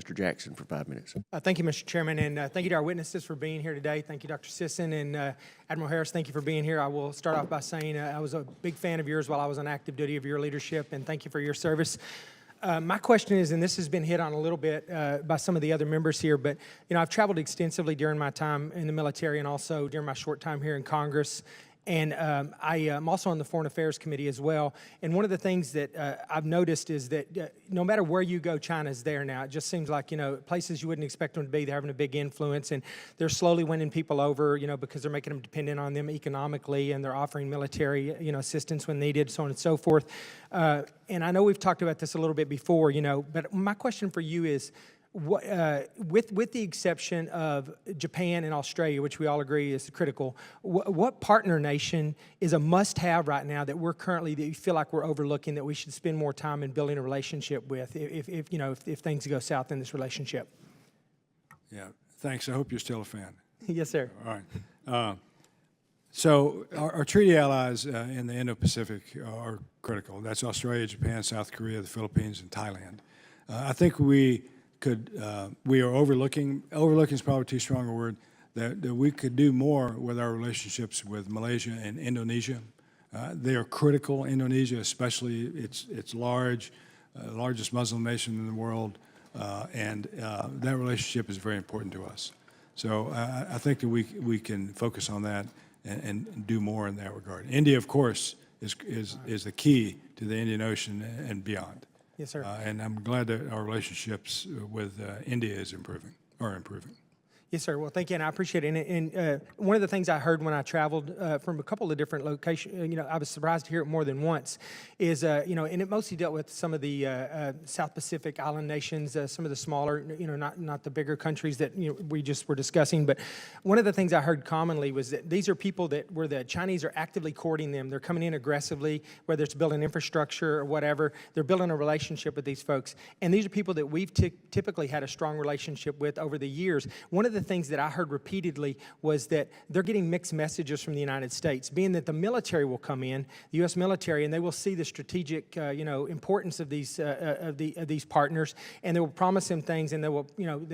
Mr. Jackson for 5 minutes. Thank you, Mr. Chairman, and thank you to our witnesses for being here today. Thank you, Dr. Sisson, and Admiral Harris, thank you for being here. I will start off by saying I was a big fan of yours while I was on active duty, of your leadership, and thank you for your service. My question is, and this has been hit on a little bit by some of the other members here, but I've traveled extensively during my time in the military and also during my short time here in Congress. And I am also on the Foreign Affairs Committee as well. And one of the things that I've noticed is that no matter where you go, China's there now. It just seems like, places you wouldn't expect them to be, they're having a big influence. And they're slowly winning people over, because they're making them dependent on them economically, and they're offering military, assistance when needed, so on and so forth. And I know we've talked about this a little bit before, but my question for you is, with the exception of Japan and Australia, which we all agree is critical, what partner nation is a must-have right now that that you feel like we're overlooking, that we should spend more time in building a relationship with if things go south in this relationship? Yeah, thanks. I hope you're still a fan. Yes, sir. All right. So our treaty allies in the Indo-Pacific are critical. That's Australia, Japan, South Korea, the Philippines, and Thailand. I think we are overlooking is probably too strong a word, that we could do more with our relationships with Malaysia and Indonesia. They are critical. Indonesia especially, it's large, largest Muslim nation in the world, and that relationship is very important to us. So I think that we can focus on that and do more in that regard. India, of course, is the key to the Indian Ocean and beyond. Yes, sir. And I'm glad that our relationships with India are improving. Yes, sir. Well, thank you, and I appreciate it. And one of the things I heard when I traveled from a couple of different locations, I was surprised to hear it more than once, is, and it mostly dealt with some of the South Pacific island nations, some of the smaller, not the bigger countries that we just were discussing. But one of the things I heard commonly was that these are people where the Chinese are actively courting them. They're coming in aggressively, whether it's building infrastructure or whatever. They're building a relationship with these folks. And these are people that we've typically had a strong relationship with over the years. One of the things that I heard repeatedly was that they're getting mixed messages from the United States, being that the military will come in, the U.S. military, and they will see the strategic, importance of these partners, and they will promise them things, and they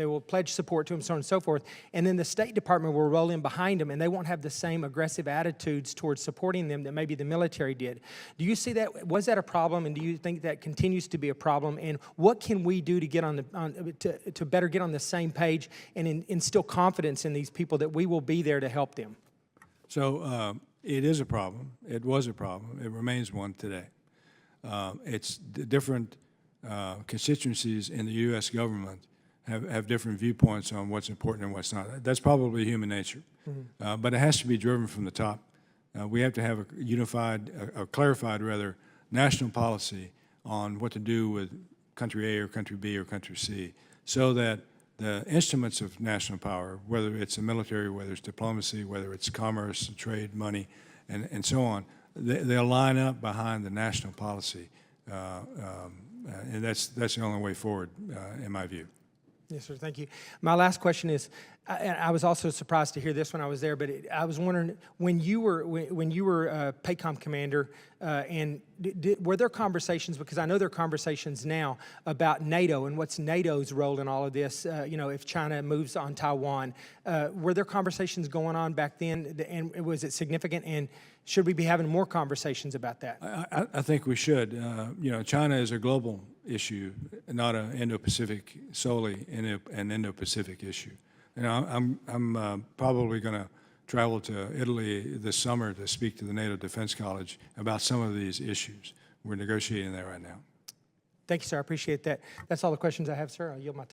will pledge support to them, so on and so forth. And then the State Department will roll in behind them, and they won't have the same aggressive attitudes towards supporting them that maybe the military did. Do you see that? Was that a problem, and do you think that continues to be a problem? And what can we do to get to better get on the same page and instill confidence in these people that we will be there to help them? So it is a problem. It was a problem. It remains one today. It's the different constituencies in the U.S. government have different viewpoints on what's important and what's not. That's probably human nature. Mm-hmm. But it has to be driven from the top. We have to have a unified, clarified rather, national policy on what to do with country A or country B or country C, so that the instruments of national power, whether it's the military, whether it's diplomacy, whether it's commerce, trade, money, and so on, they'll line up behind the national policy, and that's the only way forward, in my view. Yes, sir. Thank you. My last question is, I was also surprised to hear this when I was there, but I was wondering, when you were PACOM commander, and were there conversations, because I know there are conversations now about NATO and what's NATO's role in all of this, if China moves on Taiwan. Were there conversations going on back then, and was it significant, and should we be having more conversations about that? I think we should. China is a global issue, not an Indo-Pacific, solely an Indo-Pacific issue. I'm probably going to travel to Italy this summer to speak to the NATO Defense College about some of these issues. We're negotiating that right now. Thank you, sir. I appreciate that. That's all the questions I have, sir. I'll yield my time.